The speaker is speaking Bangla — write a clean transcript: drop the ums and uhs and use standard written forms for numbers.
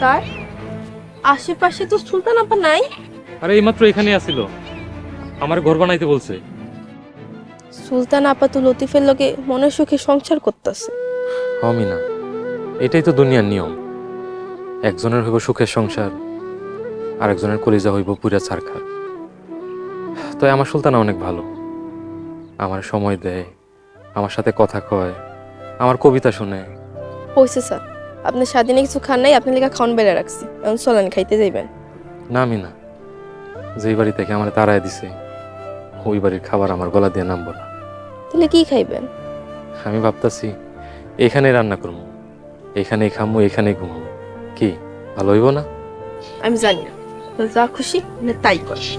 তার আশেপাশে তো সুলতান আপা নাই। আরে এইমাত্র এখানে আসিল, আমার ঘর বানাইতে বলছে। সুলতান আপা তো লতিফের লগে মনের সুখে সংসার করতেছে। না, এটাই তো দুনিয়ার নিয়ম। একজনের হইব সুখের সংসার, আর একজনের কলিজা হইব পুরা ছারখার। তাই আমার সুলতানা অনেক ভালো, আমার সময় দেয়, আমার সাথে কথা কয়, আমার কবিতা শুনে। হয়েছে স্যার, আপনার স্বাধীনে কিছু খান নাই, আপনার লেখা খাওয়ান বেড়ে রাখছি, এখন চলেন খাইতে যাইবেন। না না, যেই বাড়ি থেকে আমার তাড়ায় দিছে ওই বাড়ির খাবার আমার গলা দিয়ে নামবো না। তাহলে কি খাইবেন? আমি ভাবতাছি এখানেই রান্না করবো, এখানেই খামু, এখানেই ঘুমাবো। কি ভালো হইব না? আমি জানি না, আপনার যা খুশি আপনি তাই করেন।